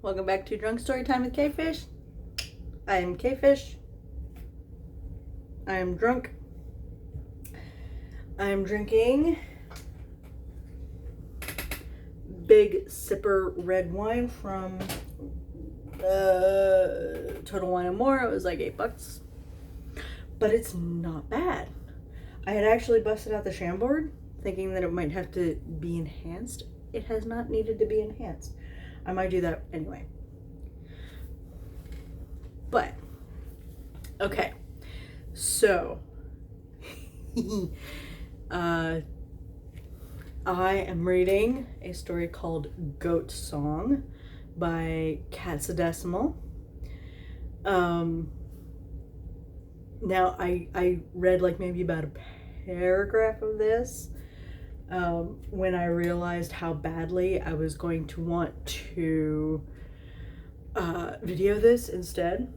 Welcome back to Drunk Storytime with Quefish. I am Quefish. I am drunk. I am drinking big sipper red wine from Total Wine & More. It was like $8, but it's not bad. I had actually busted out the Chambord thinking that it might have to be enhanced. It has not needed to be enhanced. I might do that anyway. But, okay. So, I am reading a story called Goat Song by Katzedecimal. Now, I read like maybe about a paragraph of this when I realized how badly I was going to want to video this instead.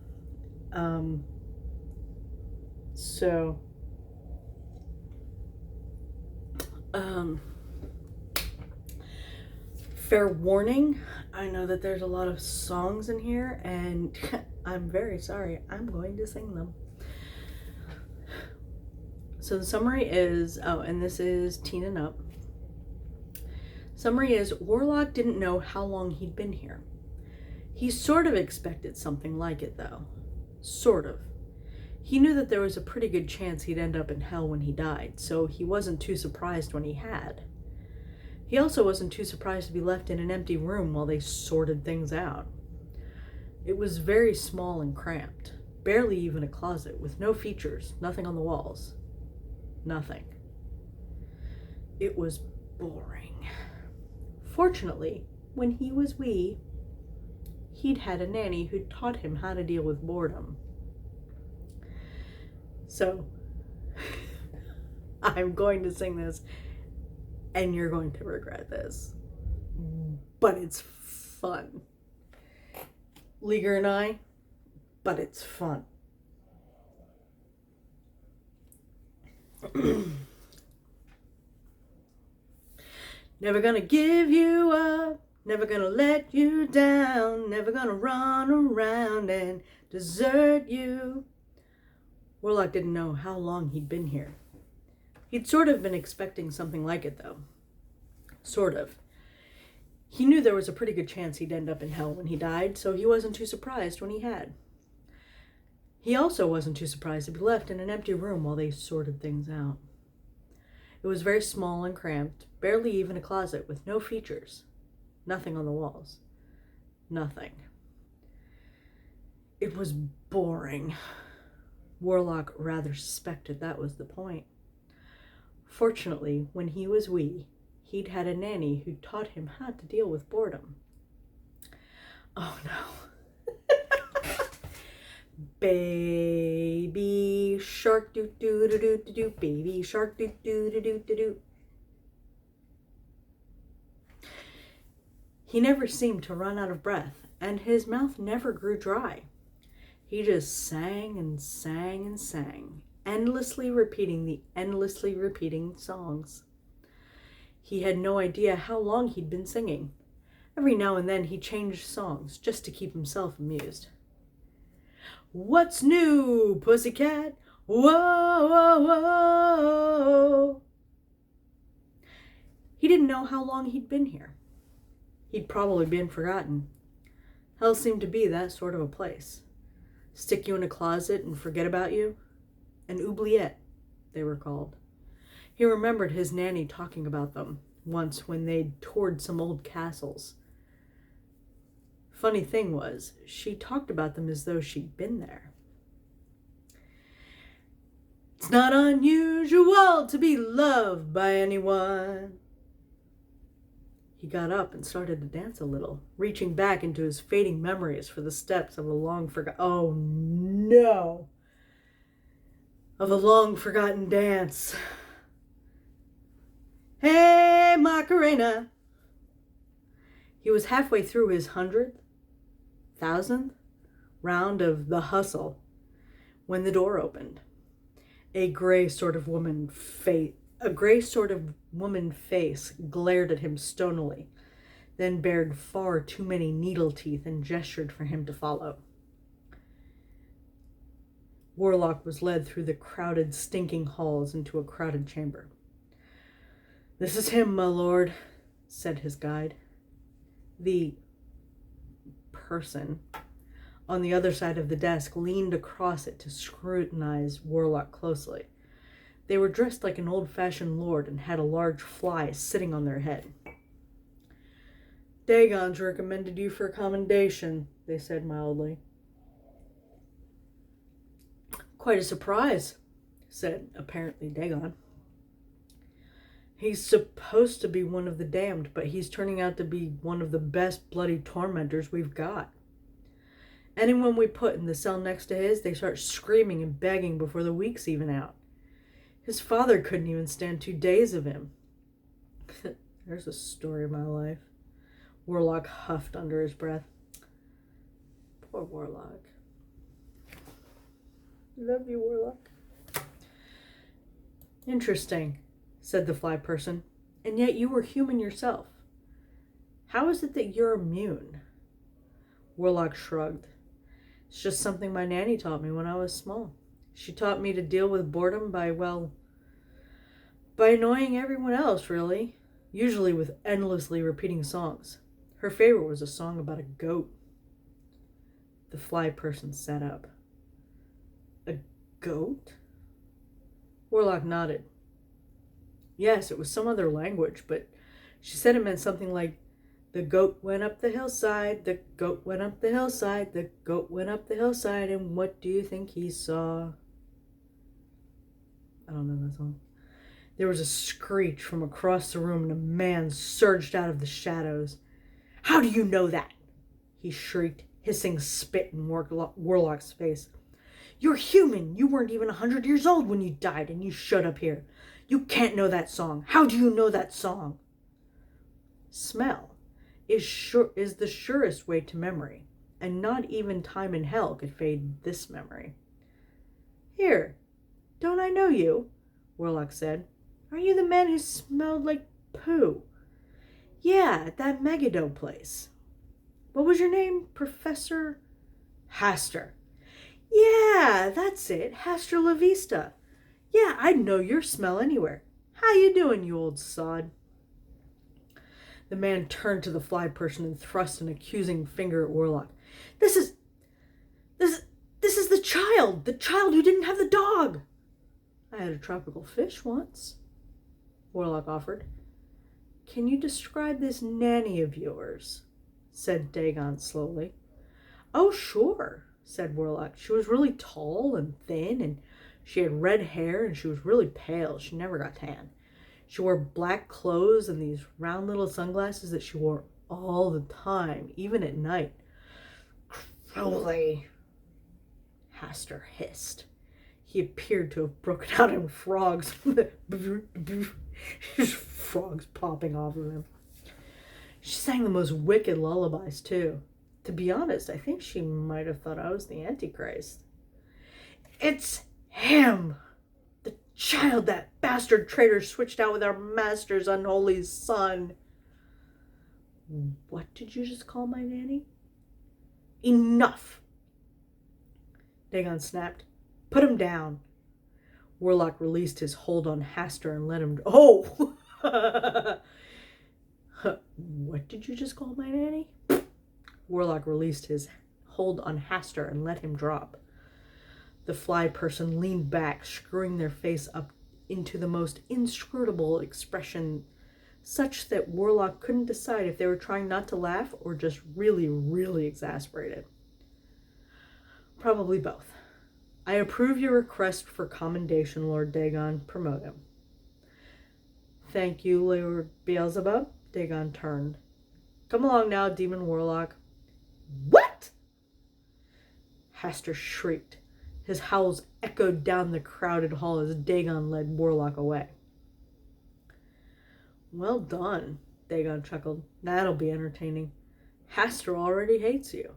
Fair warning, I know that there's a lot of songs in here, and I'm very sorry, I'm going to sing them. So the summary is, and this is teen and up. Summary is, Warlock didn't know how long he'd been here. He sort of expected something like it, though. Sort of. He knew that there was a pretty good chance he'd end up in hell when he died, so he wasn't too surprised when he had. He also wasn't too surprised to be left in an empty room while they sorted things out. It was very small and cramped, barely even a closet, with no features, nothing on the walls. Nothing. It was boring. Fortunately, when he was wee, he'd had a nanny who taught him how to deal with boredom. So, I'm going to sing this, and you're going to regret this. But it's fun. Leaguer and I, but it's fun. Never gonna give you up, never gonna let you down, never gonna run around and desert you. Warlock didn't know how long he'd been here. He'd sort of been expecting something like it, though. Sort of. He knew there was a pretty good chance he'd end up in hell when he died, so he wasn't too surprised when he had. He also wasn't too surprised to be left in an empty room while they sorted things out. It was very small and cramped, barely even a closet, with no features. Nothing on the walls. Nothing. It was boring. Warlock rather suspected that was the point. Fortunately, when he was wee, he'd had a nanny who taught him how to deal with boredom. Oh no. Baby shark doo doo doo doo doo doo, baby shark doo doo doo doo doo doo. He never seemed to run out of breath, and his mouth never grew dry. He just sang and sang and sang, endlessly repeating the endlessly repeating songs. He had no idea how long he'd been singing. Every now and then he changed songs just to keep himself amused. What's new, pussycat? Whoa, whoa, whoa. He didn't know how long he'd been here. He'd probably been forgotten. Hell seemed to be that sort of a place. Stick you in a closet and forget about you. An oubliette, they were called. He remembered his nanny talking about them once when they'd toured some old castles. Funny thing was, she talked about them as though she'd been there. It's not unusual to be loved by anyone. He got up and started to dance a little, reaching back into his fading memories for the steps of a long-forgotten dance. Hey, Macarena! He was halfway through his 100,000th round of the hustle when the door opened. A gray sort of woman face glared at him stonily, then bared far too many needle teeth and gestured for him to follow. Warlock was led through the crowded, stinking halls into a crowded chamber. "This is him, my lord," said his guide. The person on the other side of the desk leaned across it to scrutinize Warlock closely. They were dressed like an old-fashioned lord and had a large fly sitting on their head. "Dagon's recommended you for a commendation," they said mildly. "Quite a surprise," said apparently Dagon. "He's supposed to be one of the damned, but he's turning out to be one of the best bloody tormentors we've got. Anyone we put in the cell next to his, they start screaming and begging before the week's even out. His father couldn't even stand 2 days of him." There's a story of my life. Warlock huffed under his breath. Poor Warlock. Love you, Warlock. "Interesting," said the fly person. "And yet you were human yourself. How is it that you're immune?" Warlock shrugged. "It's just something my nanny taught me when I was small. She taught me to deal with boredom by annoying everyone else, really. Usually with endlessly repeating songs. Her favorite was a song about a goat." The fly person sat up. "A goat?" Warlock nodded. "Yes, it was some other language, but she said it meant something like, 'The goat went up the hillside, the goat went up the hillside, the goat went up the hillside, and what do you think he saw?'" I don't know that song. There was a screech from across the room and a man surged out of the shadows. "How do you know that?" he shrieked, hissing spit in Warlock's face. "You're human. You weren't even 100 years old when you died and you showed up here. You can't know that song. How do you know that song?" Smell is the surest way to memory, and not even time in hell could fade this memory. "Here, don't I know you?" Warlock said. "Are you the man who smelled like poo?" "Yeah, at that Megiddo place." "What was your name? Professor?" "Hastur." "Yeah, that's it. Hastur La Vista. Yeah, I'd know your smell anywhere. How you doing, you old sod?" The man turned to the fly person and thrust an accusing finger at Warlock. This is the child who didn't have the dog." "I had a tropical fish once," Warlock offered. "Can you describe this nanny of yours?" said Dagon slowly. "Oh, sure," said Warlock. "She was really tall and thin, and she had red hair, and she was really pale. She never got tan. She wore black clothes and these round little sunglasses that she wore all the time, even at night." "Crowley," Hastur hissed. He appeared to have broken out in frogs. Frogs popping off of him. She sang the most wicked lullabies, too. To be honest, I think she might have thought I was the Antichrist. "It's him! The child that bastard traitor switched out with our master's unholy son." "What did you just call my nanny?" "Enough!" Dagon snapped. "Put him down." Warlock released his hold on Hastur and let him... "Oh!" "What did you just call my nanny?" Warlock released his hold on Hastur and let him drop. The fly person leaned back, screwing their face up into the most inscrutable expression, such that Warlock couldn't decide if they were trying not to laugh or just really, really exasperated. "Probably both. I approve your request for commendation, Lord Dagon. Promote him." "Thank you, Lord Beelzebub." Dagon turned. "Come along now, demon Warlock." "What?" Hastur shrieked. His howls echoed down the crowded hall as Dagon led Warlock away. "Well done," Dagon chuckled. "That'll be entertaining. Hastur already hates you.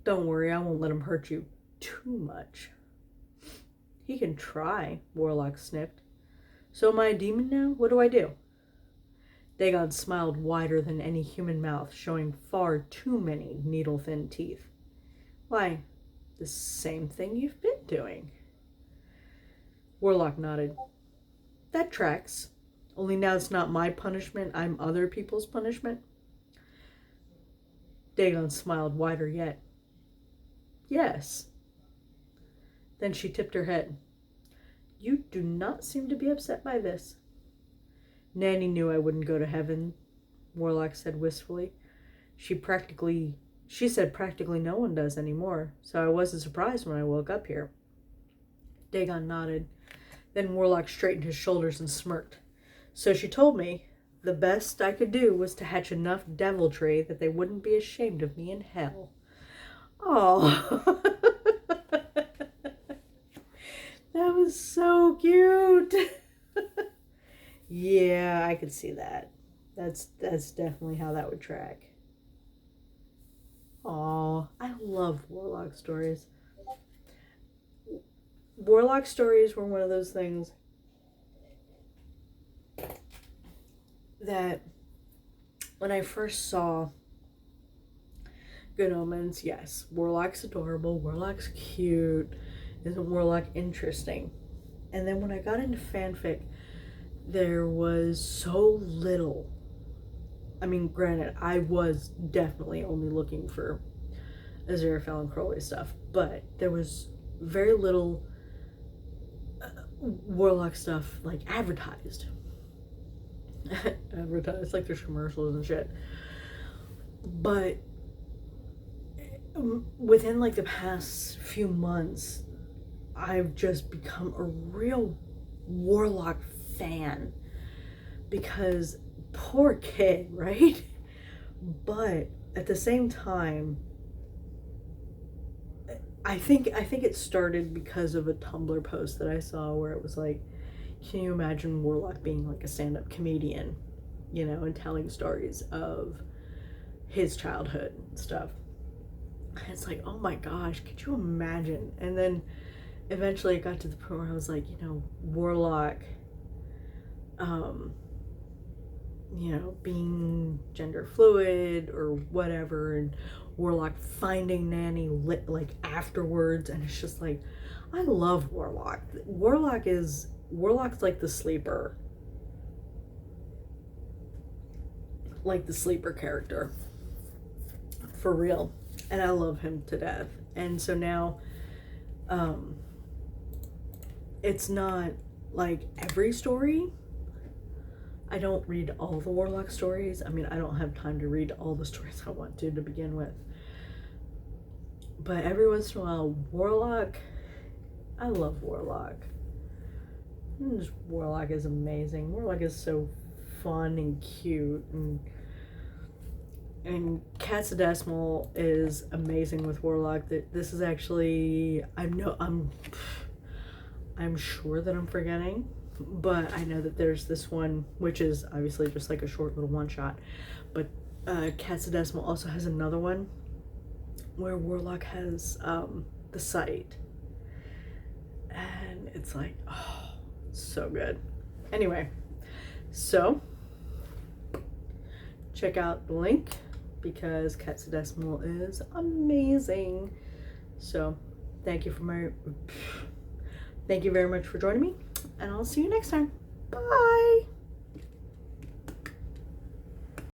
Don't worry, I won't let him hurt you too much." "He can try," Warlock sniffed. "So am I a demon now? What do I do?" Dagon smiled wider than any human mouth, showing far too many needle-thin teeth. Why, the same thing you've been doing. Warlock nodded. That tracks. Only now it's not my punishment, I'm other people's punishment. Dagon smiled wider yet. Yes. Then she tipped her head. You do not seem to be upset by this. Nanny knew I wouldn't go to heaven, Warlock said wistfully. She said practically no one does anymore, so I wasn't surprised when I woke up here. Dagon nodded. Then Warlock straightened his shoulders and smirked. So she told me the best I could do was to hatch enough deviltry that they wouldn't be ashamed of me in hell. Oh, that was so cute. Yeah, I could see that. That's definitely how that would track. Aw, I love Warlock stories. Warlock stories were one of those things that when I first saw Good Omens, yes, Warlock's adorable, Warlock's cute, isn't Warlock interesting? And then when I got into fanfic, there was so little. I mean, granted, I was definitely only looking for Aziraphale and Crowley stuff, but there was very little Warlock stuff like advertised. Advertised, like there's commercials and shit. But within like the past few months, I've just become a real Warlock fan, because poor kid, right? But at the same time, I think it started because of a Tumblr post that I saw where it was like, can you imagine Warlock being like a stand-up comedian, you know, and telling stories of his childhood and stuff. And it's like, oh my gosh, could you imagine? And then eventually it got to the point where I was like, you know, Warlock, you know, being gender fluid or whatever, and Warlock finding Nanny like afterwards, and it's just like, I love Warlock. Warlock's like the sleeper character, for real, and I love him to death. And so now, it's not like every story. I don't read all the Warlock stories. I mean, I don't have time to read all the stories I want to begin with. But every once in a while, Warlock, I love Warlock. Warlock is amazing. Warlock is so fun and cute, and Katzedecimal is amazing with Warlock. This is actually, I'm sure that I'm forgetting, but I know that there's this one, which is obviously just like a short little one shot, but Katzedecimal also has another one where Warlock has the sight, and it's like, oh, so good. Anyway, so check out the link, because Katzedecimal is amazing. So thank you very much for joining me, and I'll see you next time. Bye.